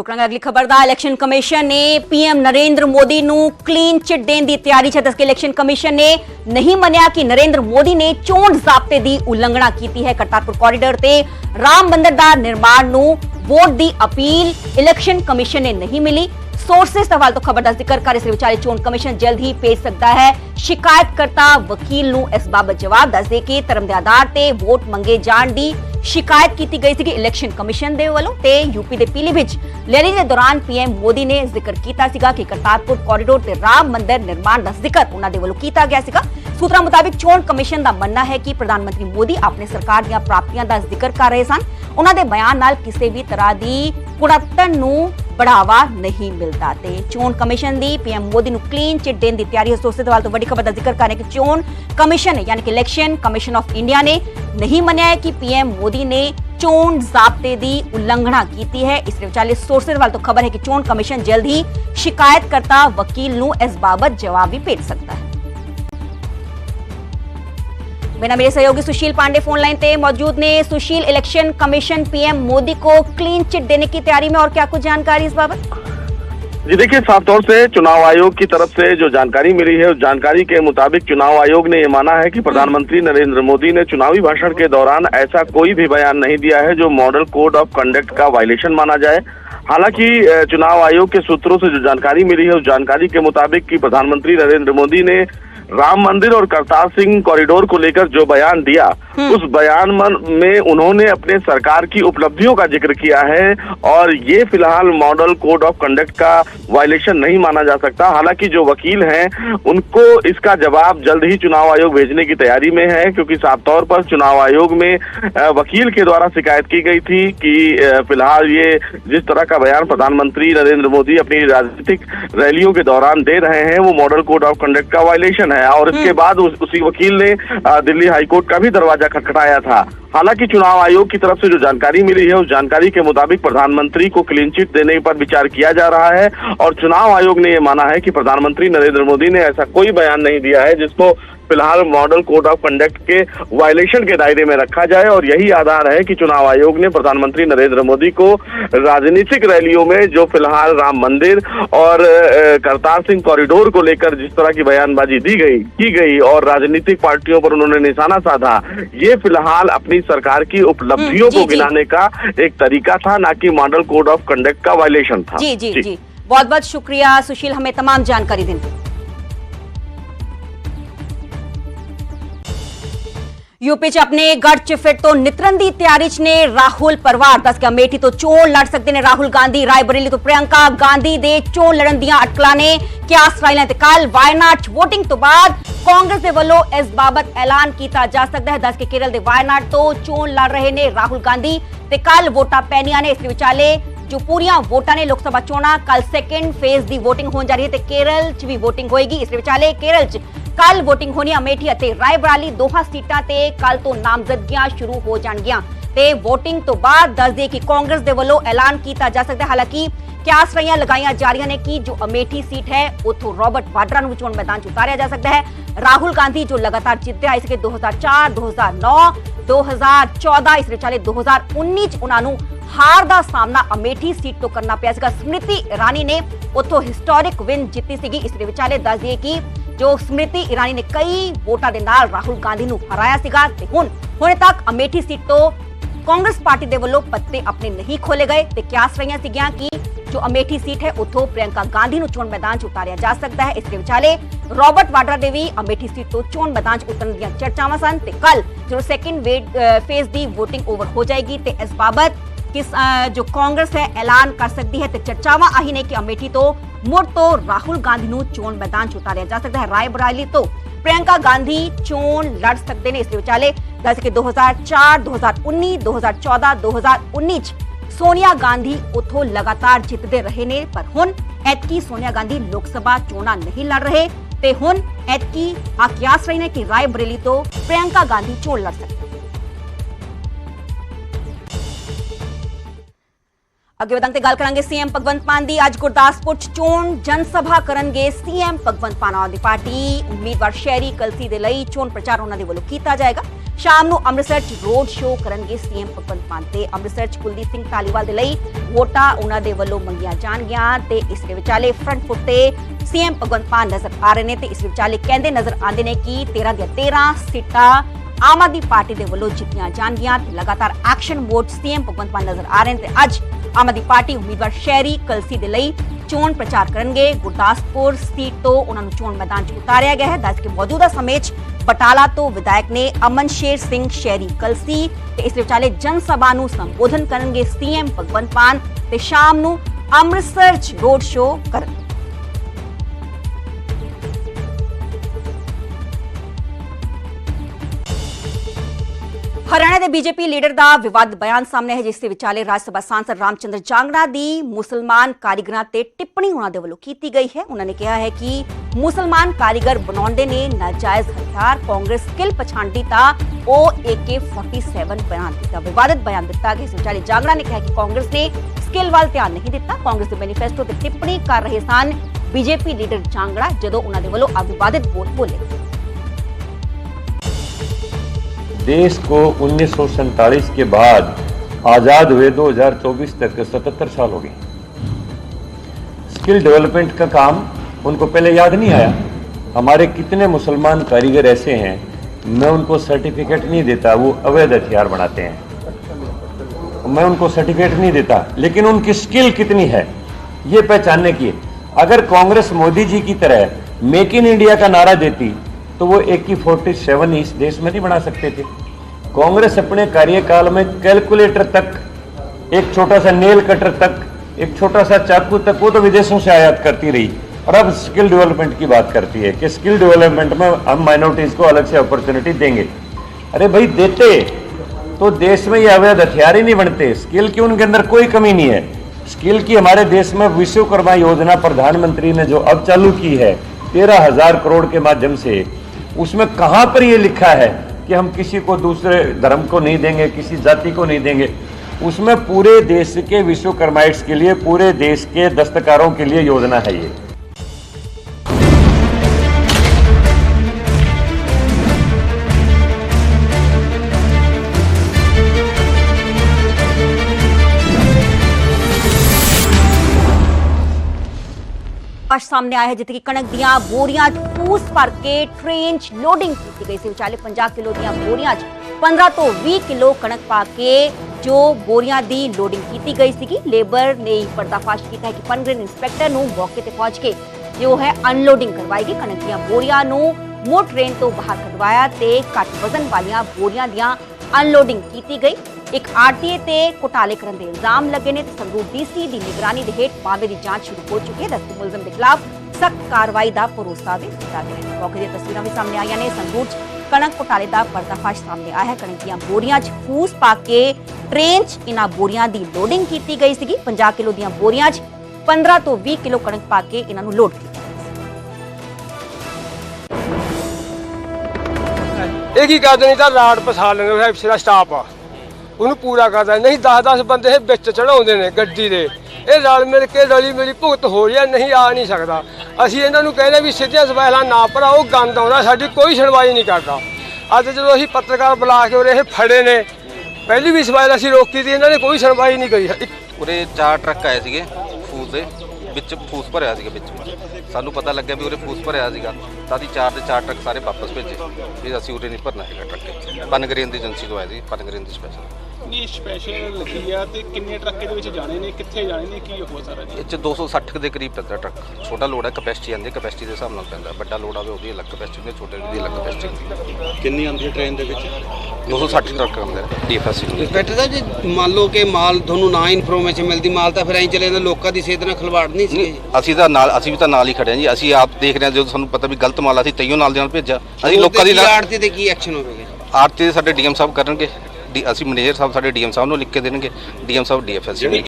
ਰੁਕਣਾਂਗੇ ਅਗਲੀ ਖਬਰ ਦਾ। Election commission ਨੇ ਪੀਐਮ ਨਰਿੰਦਰ ਮੋਦੀ ਨੂੰ ਕਲੀਨ ਚਿੱਟ ਦੇਣ ਦੀ ਤਿਆਰੀ 'ਚ ਹੈ। ਦੱਸਕੇ ਇਲੈਕਸ਼ਨ ਕਮਿਸ਼ਨ ਨੇ ਨਹੀਂ ਮੰਨਿਆ ਕਿ ਨਰਿੰਦਰ ਮੋਦੀ ਨੇ ਚੋਣ ਜ਼ਾਬਤੇ ਦੀ ਉਲੰਘਣਾ ਕੀਤੀ ਹੈ। ਕਰਤਾਰਪੁਰ ਕੋਰੀਡੋਰ ਤੇ ਰਾਮ ਮੰਦਿਰ ਦਾ ਨਿਰਮਾਣ ਨੂੰ ਵੋਟ ਦੀ ਅਪੀਲ ਇਲੈਕਸ਼ਨ ਕਮਿਸ਼ਨ ਨੇ ਨਹੀਂ ਮਿਲੀ। सोर्सेस सवाल तो खबर का जिक्र कर इस विचारे चोण कमिशन जल्द ही भेज सकता है शिकायतकर्ता वकील नूं इस बाबत जवाब। दस दे कि धर्म के आधार ते वोट मंगे जाण दी शिकायत की गई थी इलैक्शन कमिशन दे वालों ते यूपी के पीलीभीत रैली के दौरान पीएम मोदी ने जिक्र किया कि करतारपुर कोरीडोर ते राम मंदिर निर्माण का जिक्र उन्होंने वालों किया गया सीगा। सूत्रों मुताबिक चोण कमिशन का मनना है कि प्रधानमंत्री मोदी अपने सरकार दी प्राप्तियां का जिक्र कर रहे सन। उन्होंने बयान नाल किसी भी तरह की कुड़तन नूं बढ़ावा नहीं मिलता। ते चोण कमिशन दी पीएम मोदी नूं क्लीन चिट देने की तैयारी। सोर्सेस वाल तो बड़ी खबर का जिक्र करें कि चोण कमिशन यानी कि इलेक्शन कमिशन ऑफ इंडिया ने नहीं मनिया है कि पीएम मोदी ने चोण ज़ाब्ते दी उल्लंघना की है। इस विचाले सोर्सेस वाल तो खबर है कि चोण कमिशन जल्द ही शिकायतकर्ता वकील नूं इस बाबत जवाब भी भेज सकता है। बिना मेरे सहयोगी सुशील पांडे फोन लाइन पे मौजूद ने। सुशील, इलेक्शन कमीशन पीएम मोदी को क्लीन चिट देने की तैयारी में, और क्या कुछ जानकारी इस बाबत? जी देखिए, साफ तौर से चुनाव आयोग की तरफ से जो जानकारी मिली है उस जानकारी के मुताबिक चुनाव आयोग ने ये माना है कि प्रधानमंत्री नरेंद्र मोदी ने चुनावी भाषण के दौरान ऐसा कोई भी बयान नहीं दिया है जो मॉडल कोड ऑफ कंडक्ट का वायलेशन माना जाए। हालांकि चुनाव आयोग के सूत्रों से जो जानकारी मिली है उस जानकारी के मुताबिक कि प्रधानमंत्री नरेंद्र मोदी ने राम मंदिर और करतार सिंह कॉरिडोर को लेकर जो बयान दिया उस बयान में उन्होंने अपने सरकार की उपलब्धियों का जिक्र किया है और ये फिलहाल मॉडल कोड ऑफ कंडक्ट का वायलेशन नहीं माना जा सकता। हालांकि जो वकील हैं उनको इसका जवाब जल्द ही चुनाव आयोग भेजने की तैयारी में है, क्योंकि साफ तौर पर चुनाव आयोग में वकील के द्वारा शिकायत की गई थी कि फिलहाल ये जिस तरह का बयान प्रधानमंत्री नरेंद्र मोदी अपनी राजनीतिक रैलियों के दौरान दे रहे हैं वो मॉडल कोड ऑफ कंडक्ट का वायलेशन है। और इसके बाद उसी वकील ने दिल्ली हाईकोर्ट का भी दरवाजा खटखटाया था। हालांकि चुनाव आयोग की तरफ से जो जानकारी मिली है उस जानकारी के मुताबिक प्रधानमंत्री को क्लीन चिट देने पर विचार किया जा रहा है और चुनाव आयोग ने यह माना है कि प्रधानमंत्री नरेंद्र मोदी ने ऐसा कोई बयान नहीं दिया है जिसको फिलहाल मॉडल कोड ऑफ कंडक्ट के वायलेशन के दायरे में रखा जाए। और यही आधार है कि चुनाव आयोग ने प्रधानमंत्री नरेंद्र मोदी को राजनीतिक रैलियों में जो फिलहाल राम मंदिर और करतार सिंह कॉरिडोर को लेकर जिस तरह की बयानबाजी की गई और राजनीतिक पार्टियों पर उन्होंने निशाना साधा, ये फिलहाल अपनी सरकार की उपलब्धियों को गिनाने का एक तरीका था, न कि मॉडल कोड ऑफ कंडक्ट का वायलेशन था। जी जी जी, बहुत बहुत शुक्रिया सुशील, हमें तमाम जानकारी देने। यूपी च अपने गढ़ च फिर तो नितरन दी तैयारी च ने राहुल परिवार। दस के अमेठी तो चोण लड़ सकते ने राहुल गांधी, रायबरेली तो प्रियंका गांधी दे चोण लड़न दियां अटकलां ने क्यास राइलां ते कल वायनाड वोटिंग तो बाद कांग्रेस दे वल्लों इस बाबत ऐलान किया जा सकता है। दस के केरल दे वायनाड तो चोण लड़ रहे ने राहुल गांधी ते कल वोटां पैनियां ने। इस विचाले जो पूरियां वोटां ने लोकसभा चोणां कल सैकेंड फेज दी वोटिंग होण जा रही है ते केरल च भी वोटिंग होएगी। इस विचाले केरल च कल वोटिंग होनी। अमेठी अते रायबरेली दोहां सीटां ते कल तो नामजदगियां शुरू हो जाणगियां ते वोटिंग तो बाद दस दे कि कांग्रेस दे वल्लों ऐलान किया जा सकता है। हालांकि क्यास रहियां लगाईयां जा रही ने कि जो अमेठी सीट है उथों रॉबर्ट वाड्रा नूं चोण मैदान च उतारिया जा सकता है। राहुल गांधी जो लगातार जीतते आए सके 2004, 2009, 2014, इस विचाले 2019 उन्होंने हार का सामना अमेठी सीट तो करना पिया सीगा। स्मृति ईरानी ने उथों हिस्टोरिक विन जीती सीगी। इस विचाले दस दिए कि जो स्मृति ईरानी ने कई वोटां दे नाल राहुल गांधी नूं हराया सीगा ते हुण तक अमेठी सीट तो कांग्रेस पार्टी दे वल्लों पत्ते अपने नहीं खोले गए ते क्यास रहियां सीगियां कि जो अमेठी सीट है उथों प्रियंका गांधी नूं चोण मैदान च उतारिया जा सकता है। इसके विचाले रॉबर्ट वाड्रा दे भी अमेठी सीट तो चोण मैदान च उतरन दियां चर्चावां सन ते कल जो सैकेंड फेज दी वोटिंग ओवर हो जाएगी ते इस बाबत किस जो कांग्रेस है ऐलान कर सकती है। तो चर्चावां आही ने कि अमेठी तो मुड़ तो राहुल गांधी नूं चोण मैदान च उतारिया जा सकता है। रायबरेली तो प्रियंका गांधी चोण लड़ सकते हैं। इस विचाले दस के 2004, 2019, 2014, 2019 सोनिया गांधी उथों लगातार जितते रहे ने, पर हुण ऐतकी सोनिया गांधी लोकसभा चोणां नहीं लड़ रहे ते हुण ऐतकी आक्यास रही ने कि रायबरेली तो प्रियंका गांधी चोण लड़ सकते। ਅੱਗੇ ਵਧਾਂਗੇ ਤੇ ਗੱਲ ਕਰਾਂਗੇ ਸੀਐਮ ਭਗਵੰਤ ਮਾਨ ਦੀ। ਅੱਜ ਗੁਰਦਾਸਪੁਰ ਚ ਚੋਣ ਜਨ ਸਭਾ ਕਰਨਗੇ ਸੀਐਮ ਭਗਵੰਤ ਮਾਨ। ਆਮ ਆਦਮੀ ਪਾਰਟੀ ਉਮੀਦਵਾਰ ਸ਼ਹਿਰੀ ਕਲਸੀ ਦੇ ਲਈ ਚੋਣ ਪ੍ਰਚਾਰ ਉਹਨਾਂ ਦੇ ਵੱਲੋਂ ਕੀਤਾ ਜਾਏਗਾ। ਸ਼ਾਮ ਨੂੰ ਅੰਮ੍ਰਿਤਸਰ ਚ ਰੋਡ ਸ਼ੋਅ ਕਰਨਗੇ ਸੀਐਮ ਭਗਵੰਤ ਮਾਨ ਤੇ ਅੰਮ੍ਰਿਤਸਰ ਚ ਕੁਲਦੀਪ ਸਿੰਘ ਧਾਲੀਵਾਲ ਦੇ ਲਈ ਵੋਟਾਂ ਉਹਨਾਂ ਦੇ ਵੱਲੋਂ ਮੰਗੀਆਂ ਜਾਣਗੀਆਂ ਤੇ ਇਸ ਦੇ ਵਿਚਾਲੇ ਫਰੰਟ ਫੁੱਟ ਤੇ ਸੀਐਮ ਭਗਵੰਤ ਮਾਨ ਨਜ਼ਰ ਆ ਰਹੇ ਨੇ ਤੇ ਇਸ ਵਿਚਾਲੇ ਕਹਿੰਦੇ ਨਜ਼ਰ ਆਉਂਦੇ ਨੇ ਕਿ 13 ਦੀਆਂ 13 ਸੀਟਾਂ ਆਮ ਆਦਮੀ ਪਾਰਟੀ ਦੇ ਵੱਲੋਂ ਜਿੱਤੀਆਂ ਜਾਣਗੀਆਂ ਤੇ ਲਗਾਤਾਰ action mode CM Bhagwant Mann ਨਜ਼ਰ ਆ ਰਹੇ ਨੇ ਤੇ ਅੱਜ ਆਮ ਆਦਮੀ ਪਾਰਟੀ ਉਮੀਦਵਾਰ ਸ਼ਹਿਰੀ ਕਲਸੀ ਦੇ ਲਈ ਚੋਣ ਪ੍ਰਚਾਰ ਕਰਨਗੇ। ਗੁਰਦਾਸਪੁਰ ਸੀਟ ਤੋਂ ਉਹਨਾਂ ਨੂੰ ਚੋਣ ਮੈਦਾਨ 'ਚ ਉਤਾਰਿਆ ਗਿਆ ਹੈ। ਦੱਸ ਕੇ ਮੌਜੂਦਾ ਸਮੇਂ 'ਚ ਬਟਾਲਾ ਤੋਂ ਵਿਧਾਇਕ ਨੇ ਅਮਨਸ਼ੇਰ ਸਿੰਘ ਸ਼ਹਿਰੀ ਕਲਸੀ ਤੇ ਇਸ ਵਿਚਾਲੇ ਜਨ ਸਭਾ ਨੂੰ ਸੰਬੋਧਨ ਕਰਨਗੇ ਸੀਐਮ ਭਗਵੰਤ ਮਾਨ ਤੇ ਸ਼ਾਮ ਨੂੰ ਅੰਮ੍ਰਿਤਸਰ 'ਚ ਰੋਡ ਸ਼ੋਅ ਕਰਨਗੇ। हरियाणा के बीजेपी लीडर का विवादित बयान सामने है, जिसके विचाले राज्यसभा सांसद रामचंद्र जांगड़ा की मुसलमान कारीगरां ते टिप्पणी उन्हां दे वल्लों कीती गई है। उन्होंने कहा है कि मुसलमान कारीगर बनाउंदे ने नाजायज हथियार, कांग्रेस स्किल पछाणदी तां ओह AK-47 बयान दिता, विवादित बयान दिता कि इस विचाले जांगड़ा ने कहा कि कांग्रेस ने स्किल वाल ध्यान नहीं दिता। कांग्रेस के मैनीफेस्टो ते टिप्पणी कर रहे सन बीजेपी लीडर जांगड़ा जदों उन्हां दे वल्लों अविवादित बोल बोले। देश को 1947 के बाद आज़ाद हुए 2024 तक 77 साल हो गए। स्किल डेवलपमेंट का काम उनको पहले याद नहीं आया। हमारे कितने मुसलमान कारीगर ऐसे हैं, मैं उनको सर्टिफिकेट नहीं देता, वो अवैध हथियार बनाते हैं, मैं उनको सर्टिफिकेट नहीं देता, लेकिन उनकी स्किल कितनी है ये पहचानने की। अगर कांग्रेस मोदी जी की तरह मेक इन इंडिया का नारा देती तो वो AK-47 इस देश में नहीं बना सकते थे। कांग्रेस अपने कार्यकाल में कैलकुलेटर तक, एक छोटा सा नेल कटर तक, एक छोटा सा चाकू तक, वो तो विदेशों से आयात करती रही और अब स्किल डेवलपमेंट की बात करती है कि स्किल डेवलपमेंट में हम माइनॉरिटीज को अलग से अपॉर्चुनिटी देंगे। अरे भाई देते तो देश में ये अवैध हथियार ही नहीं बनते। स्किल की उनके अंदर कोई कमी नहीं है। स्किल की हमारे देश में विश्वकर्मा योजना प्रधानमंत्री ने जो अब चालू की है 13,000 करोड़ के माध्यम से, उसमें कहां पर यह लिखा है कि हम किसी को दूसरे धर्म को नहीं देंगे, किसी जाति को नहीं देंगे? उसमें पूरे देश के विश्वकर्माइट्स के लिए, पूरे देश के दस्तकारों के लिए योजना है ये। सामने आया है जिथे कि कणक दियां बोरियां फूस भर के ट्रेन च लोडिंग की गई। विचाले 50 किलो दियां बोरियां 15 तो 20 किलो कणक पा के जो बोरियां दी लोडिंग की गई सी। लेबर ने पर्दाफाश किया है कि पनग्रेन इंस्पैक्टर नूं मौके ते पहुंच के जो है अनलोडिंग करवाई गई। कणक दियां बोरियां नूं मोड़ ट्रेन तो बाहर कढवाया ते घट वजन वालियां बोरियां दियां अनलोडिंग की गई। एक आरटीए ते घोटाले करने के इल्जाम लगे ने। संगरूर डीसी की निगरानी के हेठ मामले की जांच शुरू हो चुकी है। दस्ते मुलजम के खिलाफ सख्त कार्रवाई का भरोसा भी दिता गया है। मौके की तस्वीरें भी सामने आई ने। संगरूर कणक घोटाले का पर्दाफाश सामने आया है। कणक दी बोरियां फूस पा के ट्रेन च इन्हां बोरियां की लोडिंग की गई सी। 50 किलो दी बोरियां 15 तो 20 किलो कणक पा के इन्हां नूं लोड किया। एक ही कर देनी था राड पसा लेने पिछला स्टाफ आ ਉਹਨੂੰ ਪੂਰਾ ਕਰਦਾ ਨਹੀਂ। 10-10 ਬੰਦੇ ਇਹ ਵਿੱਚ ਚੜਾਉਂਦੇ ਨੇ ਗੱਡੀ ਦੇ। ਇਹ ਰਲ ਮਿਲ ਕੇ ਰਲੀ ਮਿਲੀ ਭੁਗਤ ਹੋ ਰਹੀ ਹੈ, ਨਹੀਂ ਆ ਨਹੀਂ ਸਕਦਾ। ਅਸੀਂ ਇਹਨਾਂ ਨੂੰ ਕਹਿੰਦੇ ਵੀ ਸਿੱਧੀਆਂ ਸਵਾਲਾਂ ਨਾ ਭਰਾਓ, ਗੰਦ ਆਉਂਦਾ, ਸਾਡੀ ਕੋਈ ਸੁਣਵਾਈ ਨਹੀਂ ਕਰਦਾ। ਅੱਜ ਜਦੋਂ ਅਸੀਂ ਪੱਤਰਕਾਰ ਬੁਲਾ ਕੇ ਉਰੇ ਇਹ ਫੜੇ ਨੇ, ਪਹਿਲੀ ਵੀ ਸਵਾਲ ਅਸੀਂ ਰੋਕੀ ਸੀ, ਇਹਨਾਂ ਨੇ ਕੋਈ ਸੁਣਵਾਈ ਨਹੀਂ ਕਰੀ। ਉਰੇ 4 ਟਰੱਕ ਆਏ ਸੀਗੇ ਫੂਸ ਦੇ ਵਿੱਚ, ਫੂਸ ਭਰਿਆ ਸੀਗਾ ਵਿੱਚ। ਸਾਨੂੰ ਪਤਾ ਲੱਗਿਆ ਵੀ ਉਰੇ ਫੂਸ ਭਰਿਆ ਸੀਗਾ ਤਾਂ ਅਸੀਂ 4 ਦੇ 4 ਟਰੱਕ ਸਾਰੇ ਵਾਪਸ ਭੇਜੇ ਵੀ ਅਸੀਂ ਉਰੇ ਨਹੀਂ ਭਰਨਾ ਹੈਗਾ ਟਰੱਕ। ਪਨਗਰੇਨ ਦੀ ਏਜੰਸੀ ਤੋਂ ਆਏ ਸੀ, ਪਨਗਰੇਨ ਦੀ ਸਪੈਸ਼ਲ। ਨਹੀਂ ਸਪੈਸ਼ਲ ਲੱਗੀ ਆ ਤੇ ਕਿੰਨੇ ਟਰੱਕ ਦੇ ਵਿੱਚ ਜਾਣੇ ਨੇ, ਕਿੱਥੇ ਜਾਣੇ ਨੇ, ਕੀ ਹੋ ਸਾਰਾ ਜੀ? ਇਹ 'ਚ 260 ਦੇ ਕਰੀਬ ਪੈਂਦਾ ਟਰੱਕ। ਛੋਟਾ ਲੋਡ ਹੈ, ਕਪੈਸਿਟੀ ਆਉਂਦੀ, ਕਪੈਸਿਟੀ ਦੇ ਹਿਸਾਬ ਨਾਲ ਪੈਂਦਾ। ਵੱਡਾ ਲੋਡ ਆਵੇ ਉਹਦੀ ਅਲੱਗ ਕਪੈਸਿਟੀ ਹੁੰਦੀ, ਛੋਟੇ ਦੀ ਅਲੱਗ ਕਪੈਸਿਟੀ ਹੁੰਦੀ। ਕਿੰਨੀ ਆਉਂਦੀ ਹੈ ਟ੍ਰੇਨ ਦੇ ਵਿੱਚ? 260 ਟਰੱਕ ਆਉਂਦੇ ਨੇ DFS। ਇੰਸਪੈਕਟਰ ਸਾਹਿਬ ਜੀ, ਮੰਨ ਲਓ ਕਿ ਮਾਲ ਤੁਹਾਨੂੰ ਨਾ ਇਨਫੋਰਮੇਸ਼ਨ ਮਿਲਦੀ, ਮਾਲ ਤਾਂ ਫਿਰ ਐਂ ਚਲੇ ਜਾਂਦਾ, ਲੋਕਾਂ ਦੀ ਸਿਹਤ ਨਾਲ ਖਿਲਵਾੜ ਨਹੀਂ ਸੀ? ਅਸੀਂ ਵੀ ਤਾਂ ਨਾਲ ਹੀ ਖੜੇ ਹਾਂ ਜੀ। ਅਸੀਂ ਆਪ ਦੇਖ ਰਹੇ ਹਾਂ, ਜਦੋਂ ਸਾਨੂੰ ਪਤਾ ਵੀ ਗਲਤ ਮਾਲ ਅਸੀਂ ਤਈਓ ਨਾਲ ਦੇ ਨਾਲ ਭੇਜਿਆ। ਅਸੀਂ ਲੋਕਾਂ ਦੀ ਆੜਤੀ ਤੇ ਕੀ ਐਕਸ਼ਨ ਹੋਵੇਗਾ? ਆੜਤੀ ਦੇ ਸਾਡੇ DM ਸਾਹਿਬ ਕਰਨਗੇ। ਅਸੀਂ ਮੈਨੇਜਰ ਸਾਹਿਬ ਸਾਡੇ DM ਸਾਹਿਬ ਨੂੰ ਲਿਖ ਕੇ ਦੇਣਗੇ। DM ਸਾਹਿਬ DFS